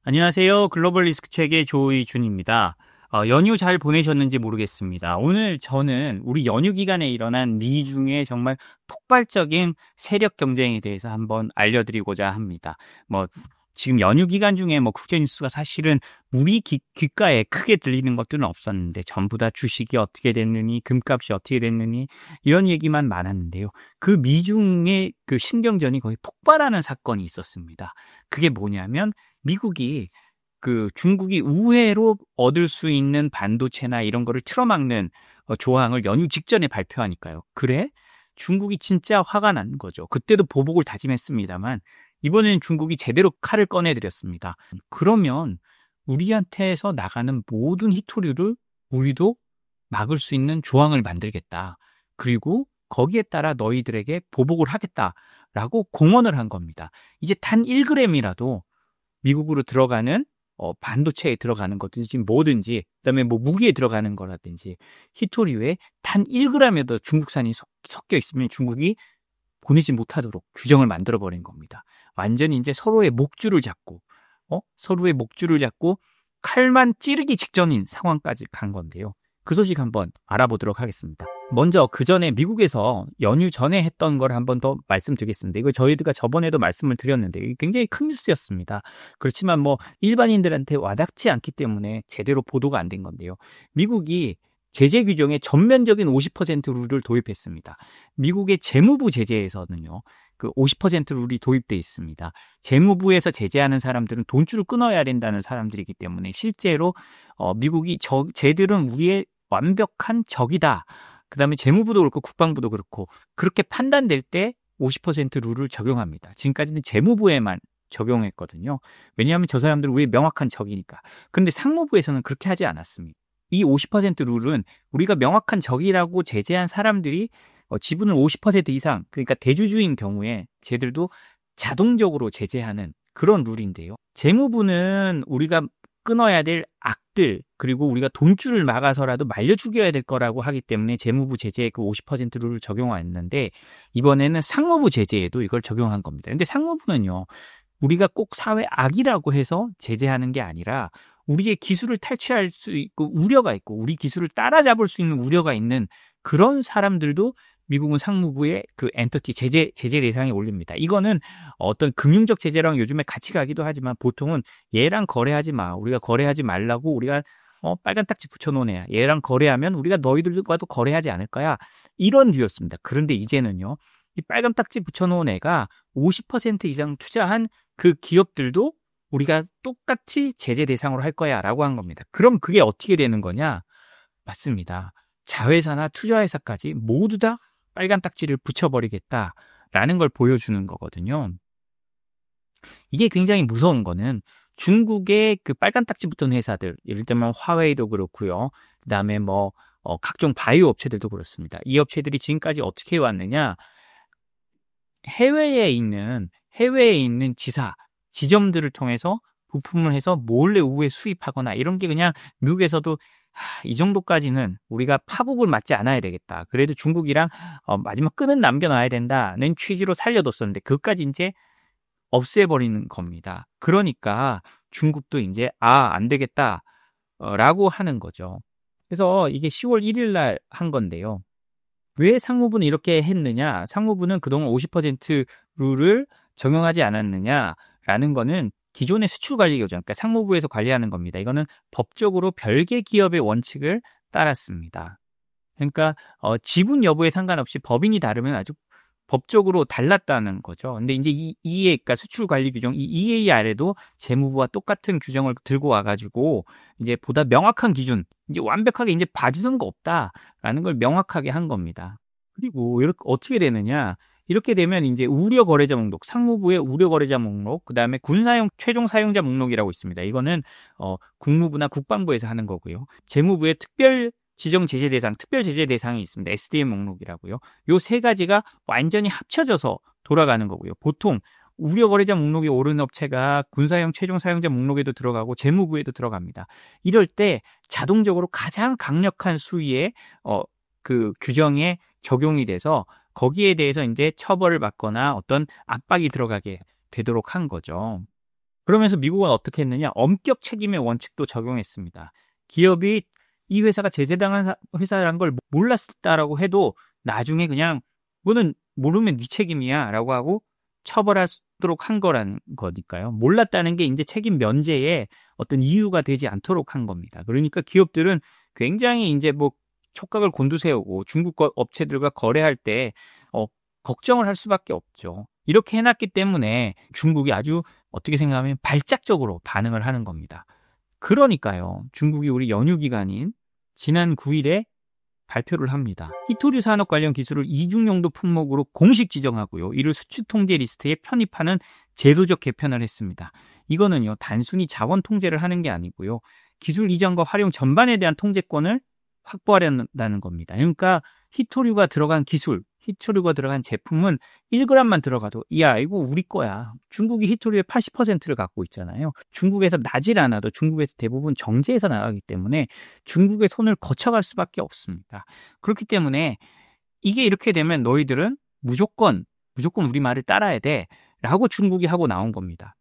안녕하세요. 글로벌 리스크 책의 조의준입니다. 연휴 잘 보내셨는지 모르겠습니다. 오늘 저는 우리 연휴 기간에 일어난 미중의 정말 폭발적인 세력 경쟁에 대해서 한번 알려드리고자 합니다. 지금 연휴 기간 중에 국제 뉴스가 사실은 우리 귓가에 크게 들리는 것들은 없었는데 전부 다 주식이 어떻게 됐느니, 금값이 어떻게 됐느니 이런 얘기만 많았는데요. 그 미중의 그 신경전이 거의 폭발하는 사건이 있었습니다. 그게 뭐냐면 미국이 중국이 우회로 얻을 수 있는 반도체나 이런 거를 틀어막는 조항을 연휴 직전에 발표하니까요. 그래? 중국이 진짜 화가 난 거죠. 그때도 보복을 다짐했습니다만 이번에는 중국이 제대로 칼을 꺼내드렸습니다. 그러면 우리한테서 나가는 모든 희토류를 우리도 막을 수 있는 조항을 만들겠다. 그리고 거기에 따라 너희들에게 보복을 하겠다라고 공언을 한 겁니다. 이제 단 1g이라도 미국으로 들어가는 반도체에 들어가는 것든지 뭐든지, 그다음에 무기에 들어가는 거라든지 희토류에 단 1g에도 중국산이 섞여 있으면 중국이 보내지 못하도록 규정을 만들어 버린 겁니다. 완전히 이제 서로의 목줄을 잡고 칼만 찌르기 직전인 상황까지 간 건데요. 그 소식 한번 알아보도록 하겠습니다. 먼저 그 전에 미국에서 연휴 전에 했던 걸 한번 더 말씀드리겠습니다. 이거 저희가 저번에도 말씀을 드렸는데 굉장히 큰 뉴스였습니다. 그렇지만 일반인들한테 와닿지 않기 때문에 제대로 보도가 안 된 건데요. 미국이 제재 규정에 전면적인 50% 룰을 도입했습니다. 미국의 재무부 제재에서는요, 그 50% 룰이 도입돼 있습니다. 재무부에서 제재하는 사람들은 돈줄을 끊어야 된다는 사람들이기 때문에 실제로 미국이 쟤들은 우리의 완벽한 적이다. 그다음에 재무부도 그렇고 국방부도 그렇고 그렇게 판단될 때 50% 룰을 적용합니다. 지금까지는 재무부에만 적용했거든요. 왜냐하면 저 사람들은 우리의 명확한 적이니까. 그런데 상무부에서는 그렇게 하지 않았습니다. 이 50% 룰은 우리가 명확한 적이라고 제재한 사람들이 지분을 50% 이상, 그러니까 대주주인 경우에 쟤들도 자동적으로 제재하는 그런 룰인데요. 재무부는 우리가 끊어야 될 악들, 그리고 우리가 돈줄을 막아서라도 말려 죽여야 될 거라고 하기 때문에 재무부 제재에 그 50% 룰을 적용했는데 이번에는 상무부 제재에도 이걸 적용한 겁니다. 근데 상무부는요, 우리가 꼭 사회 악이라고 해서 제재하는 게 아니라 우리의 기술을 탈취할 수 있고 우려가 있고 우리 기술을 따라잡을 수 있는 우려가 있는 그런 사람들도 미국은 상무부의 그 엔터티 제재 대상에 올립니다. 이거는 어떤 금융적 제재랑 요즘에 같이 가기도 하지만 보통은 얘랑 거래하지 마. 우리가 거래하지 말라고 우리가 빨간 딱지 붙여놓은 애야. 얘랑 거래하면 우리가 너희들과도 거래하지 않을 거야. 이런 류였습니다. 그런데 이제는요, 이 빨간 딱지 붙여놓은 애가 50% 이상 투자한 그 기업들도 우리가 똑같이 제재 대상으로 할 거야 라고 한 겁니다. 그럼 그게 어떻게 되는 거냐? 맞습니다. 자회사나 투자회사까지 모두 다 빨간 딱지를 붙여버리겠다라는 걸 보여주는 거거든요. 이게 굉장히 무서운 거는 중국의 그 빨간 딱지 붙은 회사들, 예를 들면 화웨이도 그렇고요. 그다음에 각종 바이오 업체들도 그렇습니다. 이 업체들이 지금까지 어떻게 해왔느냐? 해외에 있는 지점들을 통해서 부품을 해서 몰래 우회 수입하거나 이런 게 그냥 미국에서도 이 정도까지는 우리가 파국을 맞지 않아야 되겠다. 그래도 중국이랑 마지막 끈은 남겨놔야 된다는 취지로 살려뒀었는데 그것까지 이제 없애버리는 겁니다. 그러니까 중국도 이제 안 되겠다 라고 하는 거죠. 그래서 이게 10월 1일 날 한 건데요. 왜 상무부는 이렇게 했느냐? 상무부는 그동안 50% 룰을 적용하지 않았느냐라는 거는 기존의 수출관리규정, 그러니까 상무부에서 관리하는 겁니다. 이거는 법적으로 별개 기업의 원칙을 따랐습니다. 그러니까 지분 여부에 상관없이 법인이 다르면 아주 법적으로 달랐다는 거죠. 근데 이제 그러니까 수출관리규정 이 EA 아래도 재무부와 똑같은 규정을 들고 와가지고 이제 보다 명확한 기준, 이제 완벽하게 이제 봐주는 거 없다라는 걸 명확하게 한 겁니다. 그리고 이렇게 어떻게 되느냐? 이렇게 되면 이제 우려 거래자 목록, 상무부의 우려 거래자 목록, 그다음에 군사용 최종 사용자 목록이라고 있습니다. 이거는 국무부나 국방부에서 하는 거고요. 재무부의 특별 제재 대상이 있습니다. SDM 목록이라고요. 요 세 가지가 완전히 합쳐져서 돌아가는 거고요. 보통 우려 거래자 목록에 오른 업체가 군사용 최종 사용자 목록에도 들어가고 재무부에도 들어갑니다. 이럴 때 자동적으로 가장 강력한 수위의 그 규정에 적용이 돼서 거기에 대해서 이제 처벌을 받거나 어떤 압박이 들어가게 되도록 한 거죠. 그러면서 미국은 어떻게 했느냐? 엄격 책임의 원칙도 적용했습니다. 기업이 이 회사가 제재당한 회사라는 걸 몰랐다라고 해도 나중에 그냥 이거는 모르면 네 책임이야 라고 하고 처벌하도록 한 거라는 거니까요. 몰랐다는 게 이제 책임 면제의 어떤 이유가 되지 않도록 한 겁니다. 그러니까 기업들은 굉장히 이제 뭐 촉각을 곤두세우고 중국 업체들과 거래할 때 걱정을 할 수밖에 없죠. 이렇게 해놨기 때문에 중국이 아주 어떻게 생각하면 발작적으로 반응을 하는 겁니다. 그러니까요. 중국이 우리 연휴 기간인 지난 9일에 발표를 합니다. 히토류 산업 관련 기술을 이중용도 품목으로 공식 지정하고요. 이를 수출 통제 리스트에 편입하는 제도적 개편을 했습니다. 이거는요. 단순히 자원 통제를 하는 게 아니고요. 기술 이전과 활용 전반에 대한 통제권을 확보하려는 겁니다. 그러니까 히토류가 들어간 기술, 히토류가 들어간 제품은 1g만 들어가도 야 이거 우리 거야. 중국이 히토류의 80%를 갖고 있잖아요. 중국에서 나질 않아도 중국에서 대부분 정제해서 나가기 때문에 중국의 손을 거쳐갈 수밖에 없습니다. 그렇기 때문에 이게 이렇게 되면 너희들은 무조건 우리 말을 따라야 돼 라고 중국이 하고 나온 겁니다.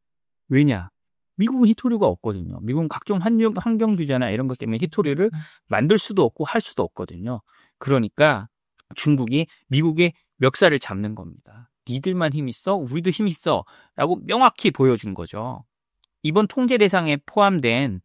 왜냐? 미국은 히토류가 없거든요. 미국은 각종 환경 규제나 이런 것 때문에 히토류를 만들 수도 없고 할 수도 없거든요. 그러니까 중국이 미국의 멱살을 잡는 겁니다. 니들만 힘 있어? 우리도 힘 있어. 라고 명확히 보여준 거죠. 이번 통제 대상에 포함된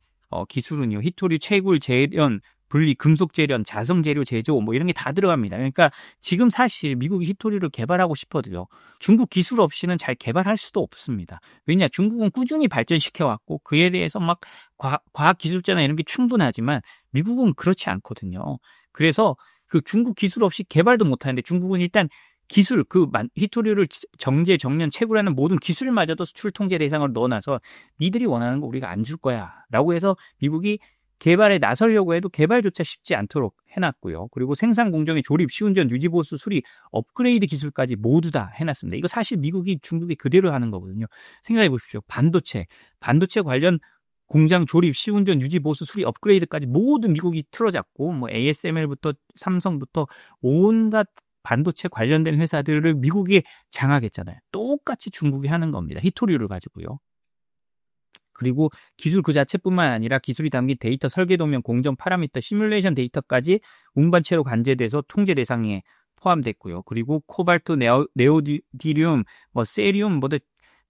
기술은요. 히토류, 채굴, 재련, 분리, 금속 재련, 자성 재료 제조 뭐 이런 게 다 들어갑니다. 그러니까 지금 사실 미국이 히토류를 개발하고 싶어도요. 중국 기술 없이는 잘 개발할 수도 없습니다. 왜냐? 중국은 꾸준히 발전시켜 왔고 그에 대해서 막 과학 기술자나 이런 게 충분하지만 미국은 그렇지 않거든요. 그래서 그 중국 기술 없이 개발도 못 하는데 중국은 일단 기술, 히토류를 정제, 정련, 채굴하는 모든 기술마저도 수출 통제 대상으로 넣어놔서 니들이 원하는 거 우리가 안 줄 거야 라고 해서 미국이 개발에 나서려고 해도 개발조차 쉽지 않도록 해놨고요. 그리고 생산 공정의 조립, 시운전, 유지, 보수, 수리, 업그레이드 기술까지 모두 다 해놨습니다. 이거 사실 미국이 중국이 그대로 하는 거거든요. 생각해 보십시오. 반도체 관련 공장 조립, 시운전, 유지, 보수, 수리, 업그레이드까지 모두 미국이 틀어잡고 뭐 ASML부터 삼성부터 온갖 반도체 관련된 회사들을 미국이 장악했잖아요. 똑같이 중국이 하는 겁니다. 히토류를 가지고요. 그리고 기술 그 자체뿐만 아니라 기술이 담긴 데이터 설계 도면, 공정 파라미터, 시뮬레이션 데이터까지 운반체로 관제돼서 통제 대상에 포함됐고요. 그리고 코발트, 네오디듐, 세리움,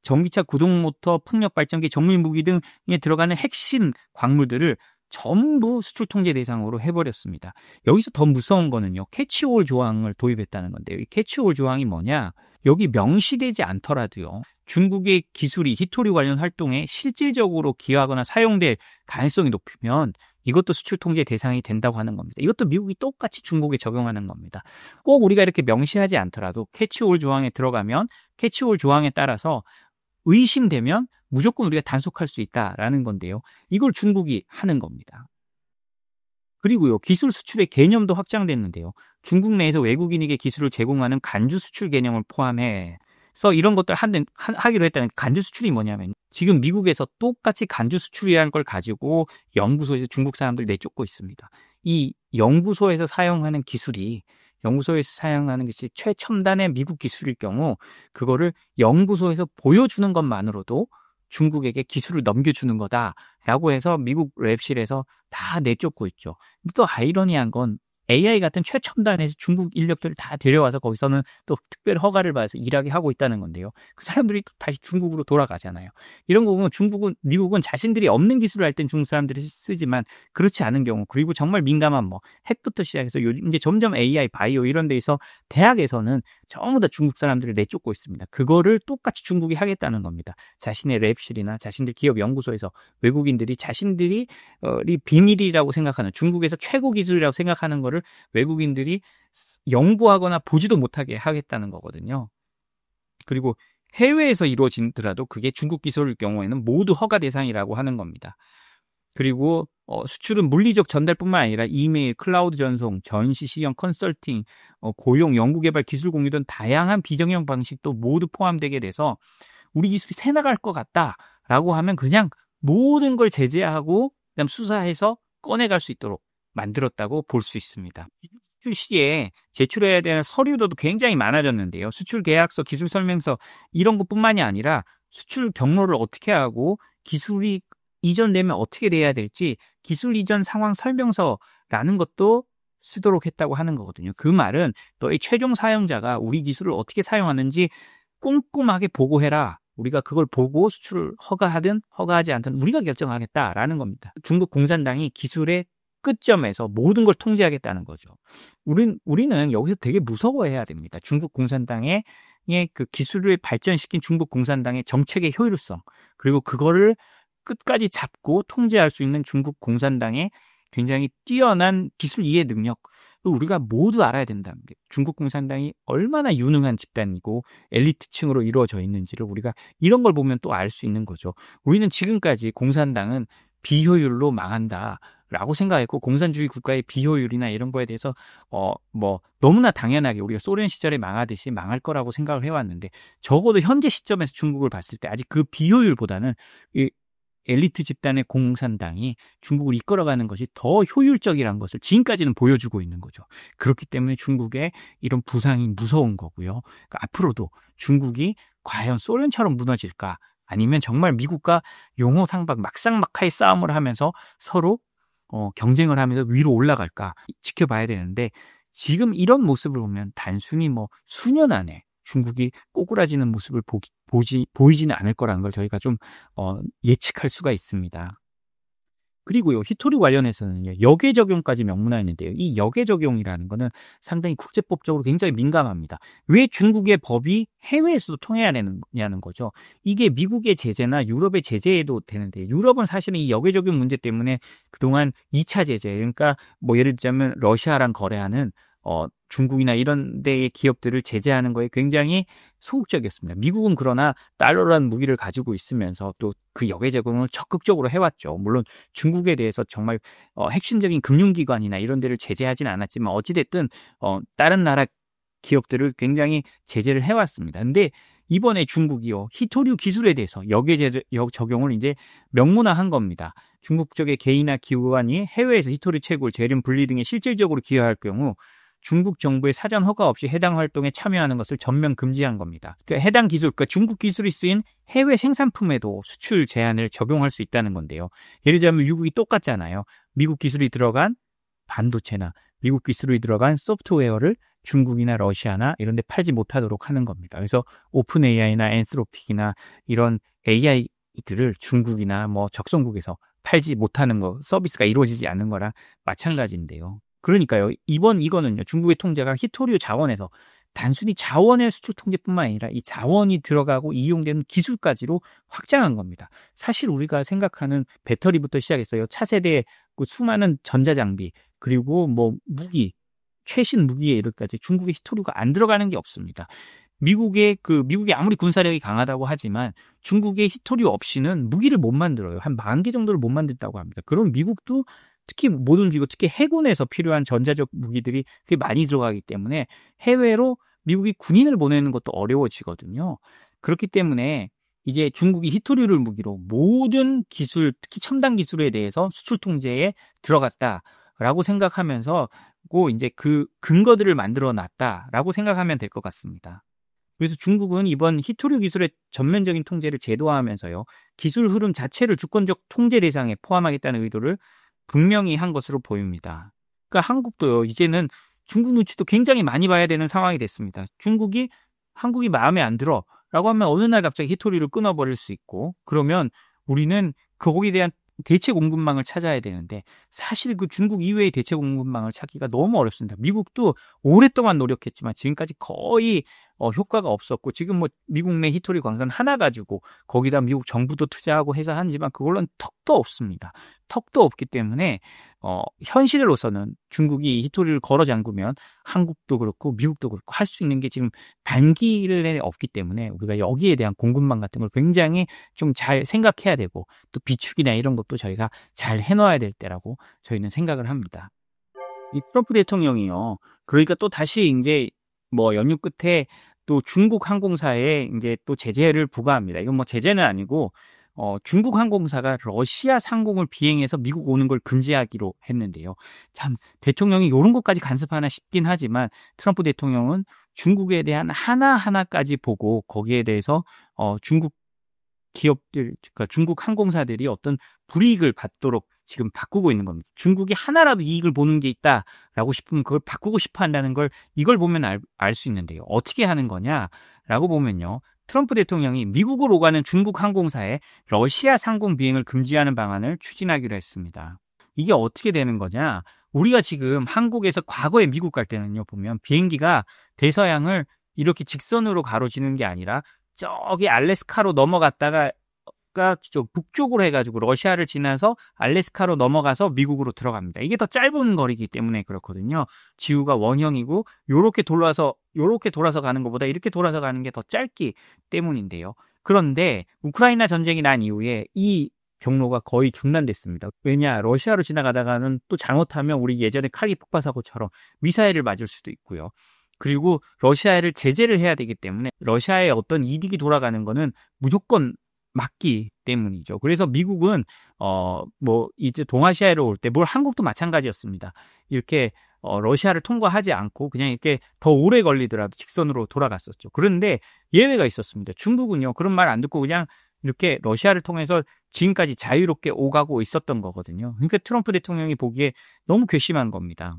전기차 구동 모터, 풍력 발전기, 정밀 무기 등에 들어가는 핵심 광물들을 전부 수출 통제 대상으로 해버렸습니다. 여기서 더 무서운 거는요. 캐치올 조항을 도입했다는 건데요. 이 캐치올 조항이 뭐냐? 여기 명시되지 않더라도요. 중국의 기술이 히토류 관련 활동에 실질적으로 기여하거나 사용될 가능성이 높으면 이것도 수출 통제 대상이 된다고 하는 겁니다. 이것도 미국이 똑같이 중국에 적용하는 겁니다. 꼭 우리가 이렇게 명시하지 않더라도 캐치올 조항에 들어가면 캐치올 조항에 따라서 의심되면 무조건 우리가 단속할 수 있다라는 건데요. 이걸 중국이 하는 겁니다. 그리고요. 기술 수출의 개념도 확장됐는데요. 중국 내에서 외국인에게 기술을 제공하는 간주 수출 개념을 포함해서 이런 것들 하기로 했다는 간주 수출이 뭐냐면 지금 미국에서 똑같이 간주 수출이라는 걸 가지고 연구소에서 중국 사람들 내쫓고 있습니다. 이 연구소에서 사용하는 것이 최첨단의 미국 기술일 경우 그거를 연구소에서 보여주는 것만으로도 중국에게 기술을 넘겨주는 거다라고 해서 미국 랩실에서 다 내쫓고 있죠. 또 아이러니한 건 AI 같은 최첨단에서 중국 인력들을 다 데려와서 거기서는 또 특별 허가를 받아서 일하게 하고 있다는 건데요. 그 사람들이 또 다시 중국으로 돌아가잖아요. 이런 거 보면 미국은 자신들이 없는 기술을 할 땐 중국 사람들이 쓰지만 그렇지 않은 경우 그리고 정말 민감한 핵부터 시작해서 요즘 이제 점점 AI, 바이오 이런 데에서 대학에서는 전부 다 중국 사람들을 내쫓고 있습니다. 그거를 똑같이 중국이 하겠다는 겁니다. 자신의 랩실이나 자신들 기업 연구소에서 외국인들이 자신들이 비밀이라고 생각하는 중국에서 최고 기술이라고 생각하는 거를 외국인들이 연구하거나 보지도 못하게 하겠다는 거거든요. 그리고 해외에서 이루어지더라도 그게 중국 기술일 경우에는 모두 허가 대상이라고 하는 겁니다. 그리고 수출은 물리적 전달뿐만 아니라 이메일, 클라우드 전송, 전시, 시연, 컨설팅, 고용, 연구개발, 기술 공유 등 다양한 비정형 방식도 모두 포함되게 돼서 우리 기술이 새 나갈 것 같다라고 하면 그냥 모든 걸 제재하고 그다음 수사해서 꺼내갈 수 있도록 만들었다고 볼 수 있습니다. 수출 시에 제출해야 되는 서류도 굉장히 많아졌는데요. 수출 계약서, 기술 설명서 이런 것뿐만이 아니라 수출 경로를 어떻게 하고 기술이 이전되면 어떻게 돼야 될지 기술 이전 상황 설명서라는 것도 쓰도록 했다고 하는 거거든요. 그 말은 너희 최종 사용자가 우리 기술을 어떻게 사용하는지 꼼꼼하게 보고해라. 우리가 그걸 보고 수출을 허가하든 허가하지 않든 우리가 결정하겠다라는 겁니다. 중국 공산당이 기술의 끝점에서 모든 걸 통제하겠다는 거죠. 우리는 여기서 되게 무서워해야 됩니다. 중국 공산당의 그 기술을 발전시킨 중국 공산당의 정책의 효율성, 그리고 그거를 끝까지 잡고 통제할 수 있는 중국 공산당의 굉장히 뛰어난 기술 이해 능력, 우리가 모두 알아야 된다는 게 중국 공산당이 얼마나 유능한 집단이고 엘리트층으로 이루어져 있는지를 우리가 이런 걸 보면 또 알 수 있는 거죠. 우리는 지금까지 공산당은 비효율로 망한다라고 생각했고 공산주의 국가의 비효율이나 이런 거에 대해서 너무나 당연하게 우리가 소련 시절에 망하듯이 망할 거라고 생각을 해왔는데 적어도 현재 시점에서 중국을 봤을 때 아직 그 비효율보다는 이 엘리트 집단의 공산당이 중국을 이끌어가는 것이 더 효율적이라는 것을 지금까지는 보여주고 있는 거죠. 그렇기 때문에 중국의 이런 부상이 무서운 거고요. 그러니까 앞으로도 중국이 과연 소련처럼 무너질까? 아니면 정말 미국과 용호상박 막상막하의 싸움을 하면서 서로 경쟁을 하면서 위로 올라갈까 지켜봐야 되는데 지금 이런 모습을 보면 단순히 수년 안에 중국이 꼬꾸라지는 모습을 보이지는 않을 거라는 걸 저희가 좀 예측할 수가 있습니다. 그리고요, 히토류 관련해서는요, 역외 적용까지 명문화했는데요. 이 역외 적용이라는 거는 상당히 국제법적으로 굉장히 민감합니다. 왜 중국의 법이 해외에서도 통해야 되느냐는 거죠. 이게 미국의 제재나 유럽의 제재에도 되는데, 유럽은 사실은 이 역외 적용 문제 때문에 그동안 2차 제재, 그러니까 예를 들자면 러시아랑 거래하는 중국이나 이런 데의 기업들을 제재하는 거에 굉장히 소극적이었습니다. 미국은 그러나 달러라는 무기를 가지고 있으면서 또 그 역외 적용을 적극적으로 해왔죠. 물론 중국에 대해서 정말 핵심적인 금융기관이나 이런 데를 제재하지는 않았지만 어찌됐든 다른 나라 기업들을 굉장히 제재를 해왔습니다. 근데 이번에 중국이요, 히토류 기술에 대해서 역외 적용을 이제 명문화한 겁니다. 중국 쪽의 개인이나 기관이 해외에서 히토류 채굴, 재림 분리 등에 실질적으로 기여할 경우 중국 정부의 사전 허가 없이 해당 활동에 참여하는 것을 전면 금지한 겁니다. 그러니까 해당 기술, 그러니까 중국 기술이 쓰인 해외 생산품에도 수출 제한을 적용할 수 있다는 건데요. 예를 들자면 미국이 똑같잖아요. 미국 기술이 들어간 반도체나 미국 기술이 들어간 소프트웨어를 중국이나 러시아나 이런 데 팔지 못하도록 하는 겁니다. 그래서 오픈 AI나 엔스로픽이나 이런 AI들을 중국이나 적성국에서 팔지 못하는 거, 서비스가 이루어지지 않는 거랑 마찬가지인데요. 그러니까요, 이거는요, 중국의 통제가 히토류 자원에서 단순히 자원의 수출 통제뿐만 아니라 이 자원이 들어가고 이용되는 기술까지로 확장한 겁니다. 사실 우리가 생각하는 배터리부터 시작해서요, 차세대 그 수많은 전자장비, 그리고 무기, 최신 무기에 이르기까지 중국의 히토류가 안 들어가는 게 없습니다. 미국이 아무리 군사력이 강하다고 하지만 중국의 히토류 없이는 무기를 못 만들어요. 한 10,000개 정도를 못 만든다고 합니다. 그럼 미국도 특히 모든 기구, 특히 해군에서 필요한 전자적 무기들이 그게 많이 들어가기 때문에 해외로 미국이 군인을 보내는 것도 어려워지거든요. 그렇기 때문에 이제 중국이 히토류를 무기로 모든 기술, 특히 첨단 기술에 대해서 수출 통제에 들어갔다라고 생각하면서 이제 그 근거들을 만들어 놨다라고 생각하면 될 것 같습니다. 그래서 중국은 이번 히토류 기술의 전면적인 통제를 제도화하면서요, 기술 흐름 자체를 주권적 통제 대상에 포함하겠다는 의도를 분명히 한 것으로 보입니다. 그러니까 한국도요, 이제는 중국 눈치도 굉장히 많이 봐야 되는 상황이 됐습니다. 한국이 마음에 안 들어 라고 하면 어느 날 갑자기 히토류를 끊어버릴 수 있고, 그러면 우리는 거기에 대한 대체 공급망을 찾아야 되는데 사실 그 중국 이외의 대체 공급망을 찾기가 너무 어렵습니다. 미국도 오랫동안 노력했지만 지금까지 거의 효과가 없었고, 지금 미국 내 히토류 광산 하나 가지고 거기다 미국 정부도 투자하고 해서 하지만 그걸로는 턱도 없습니다. 턱도 없기 때문에 현실로서는 중국이 히토류를 걸어 잠그면 한국도 그렇고 미국도 그렇고 할 수 있는 게 지금 단기일에 없기 때문에 우리가 여기에 대한 공급망 같은 걸 굉장히 좀 잘 생각해야 되고, 또 비축이나 이런 것도 저희가 잘 해놔야 될 때라고 저희는 생각을 합니다. 이 트럼프 대통령이요, 그러니까 또 다시 이제 연휴 끝에 또 중국 항공사에 이제 또 제재를 부과합니다. 이건 제재는 아니고 중국 항공사가 러시아 상공을 비행해서 미국 오는 걸 금지하기로 했는데요. 참 대통령이 이런 것까지 간섭하나 싶긴 하지만 트럼프 대통령은 중국에 대한 하나하나까지 보고 거기에 대해서 중국 기업들, 그러니까 중국 항공사들이 어떤 불이익을 받도록 지금 바꾸고 있는 겁니다. 중국이 하나라도 이익을 보는 게 있다라고 싶으면 그걸 바꾸고 싶어 한다는 걸 이걸 보면 알 수 있는데요. 어떻게 하는 거냐라고 보면요. 트럼프 대통령이 미국으로 오가는 중국 항공사에 러시아 상공 비행을 금지하는 방안을 추진하기로 했습니다. 이게 어떻게 되는 거냐? 우리가 지금 한국에서 과거에 미국 갈 때는요, 보면 비행기가 대서양을 이렇게 직선으로 가로지는 게 아니라 저기 알래스카로 넘어갔다가 북쪽으로 해가지고 러시아를 지나서 알래스카로 넘어가서 미국으로 들어갑니다. 이게 더 짧은 거리이기 때문에 그렇거든요. 지구가 원형이고 요렇게 돌아서 가는 것보다 이렇게 돌아서 가는 게 더 짧기 때문인데요. 그런데 우크라이나 전쟁이 난 이후에 이 경로가 거의 중단됐습니다. 왜냐? 러시아로 지나가다가는 또 잘못하면 우리 예전에 칼기 폭파 사고처럼 미사일을 맞을 수도 있고요. 그리고 러시아를 제재를 해야 되기 때문에 러시아의 어떤 이득이 돌아가는 거는 무조건 맞기 때문이죠. 그래서 미국은 이제 동아시아로 올 때 한국도 마찬가지였습니다. 이렇게 러시아를 통과하지 않고 그냥 이렇게 더 오래 걸리더라도 직선으로 돌아갔었죠. 그런데 예외가 있었습니다. 중국은요, 그런 말 안 듣고 그냥 이렇게 러시아를 통해서 지금까지 자유롭게 오가고 있었던 거거든요. 그러니까 트럼프 대통령이 보기에 너무 괘씸한 겁니다.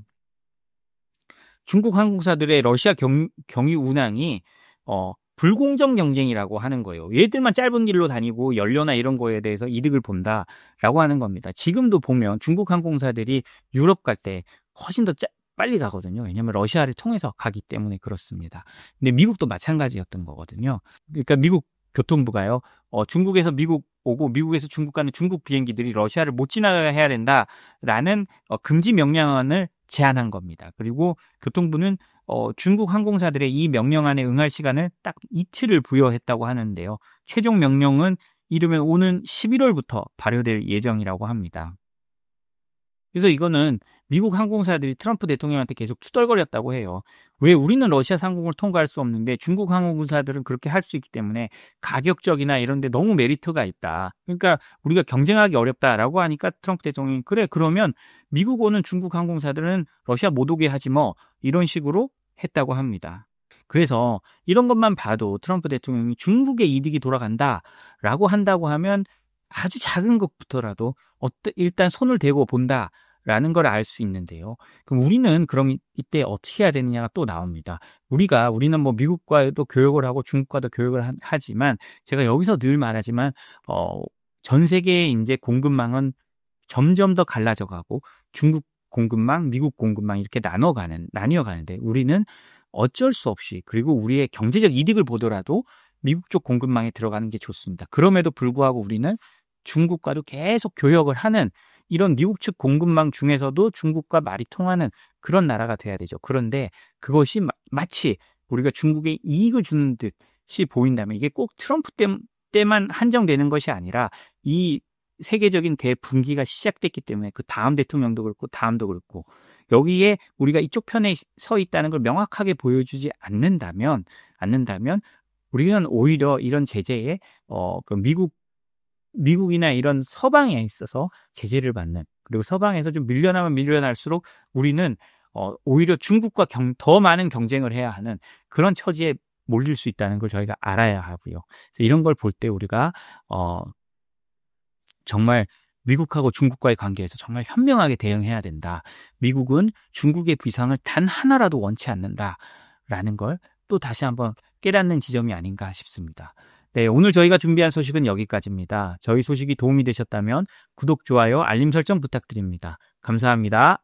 중국 항공사들의 러시아 경유 운항이 불공정 경쟁이라고 하는 거예요. 얘들만 짧은 길로 다니고 연료나 이런 거에 대해서 이득을 본다라고 하는 겁니다. 지금도 보면 중국 항공사들이 유럽 갈 때 훨씬 더 빨리 가거든요. 왜냐하면 러시아를 통해서 가기 때문에 그렇습니다. 근데 미국도 마찬가지였던 거거든요. 그러니까 미국 교통부가요, 중국에서 미국 오고 미국에서 중국 가는 중국 비행기들이 러시아를 못 지나가게 해야 된다라는 금지 명령안을 제안한 겁니다. 그리고 교통부는 중국 항공사들의 이 명령안에 응할 시간을 딱 이틀을 부여했다고 하는데요. 최종 명령은 이르면 오는 11월부터 발효될 예정이라고 합니다. 그래서 이거는 미국 항공사들이 트럼프 대통령한테 계속 투덜거렸다고 해요. 왜 우리는 러시아 상공을 통과할 수 없는데 중국 항공사들은 그렇게 할 수 있기 때문에 가격적이나 이런 데 너무 메리트가 있다. 그러니까 우리가 경쟁하기 어렵다라고 하니까 트럼프 대통령이 그래, 그러면 미국 오는 중국 항공사들은 러시아 못 오게 하지 뭐, 이런 식으로 했다고 합니다. 그래서 이런 것만 봐도 트럼프 대통령이 중국의 이득이 돌아간다라고 한다고 하면 아주 작은 것부터라도 일단 손을 대고 본다라는 걸 알 수 있는데요. 그럼 우리는 그럼 이때 어떻게 해야 되느냐가 또 나옵니다. 우리는 뭐 미국과도 교역을 하고 중국과도 교역을 하지만 제가 여기서 늘 말하지만 전 세계의 이제 공급망은 점점 더 갈라져 가고 중국 공급망, 미국 공급망 이렇게 나뉘어 가는데 우리는 어쩔 수 없이, 그리고 우리의 경제적 이득을 보더라도 미국 쪽 공급망에 들어가는 게 좋습니다. 그럼에도 불구하고 우리는 중국과도 계속 교역을 하는 이런 미국 측 공급망 중에서도 중국과 말이 통하는 그런 나라가 돼야 되죠. 그런데 그것이 마치 우리가 중국에 이익을 주는 듯이 보인다면 이게 꼭 트럼프 때만 한정되는 것이 아니라 이 세계적인 대분기가 시작됐기 때문에 그 다음 대통령도 그렇고 다음도 그렇고 여기에 우리가 이쪽 편에 서 있다는 걸 명확하게 보여주지 않는다면 우리는 오히려 이런 제재에 그 미국이나 이런 서방에 있어서 제재를 받는, 그리고 서방에서 좀 밀려나면 밀려날수록 우리는 오히려 중국과 더 많은 경쟁을 해야 하는 그런 처지에 몰릴 수 있다는 걸 저희가 알아야 하고요. 이런 걸 볼 때 우리가 정말 미국하고 중국과의 관계에서 정말 현명하게 대응해야 된다. 미국은 중국의 비상을 단 하나라도 원치 않는다라는 걸 또 다시 한번 깨닫는 지점이 아닌가 싶습니다. 네, 오늘 저희가 준비한 소식은 여기까지입니다. 저희 소식이 도움이 되셨다면 구독, 좋아요, 알림 설정 부탁드립니다. 감사합니다.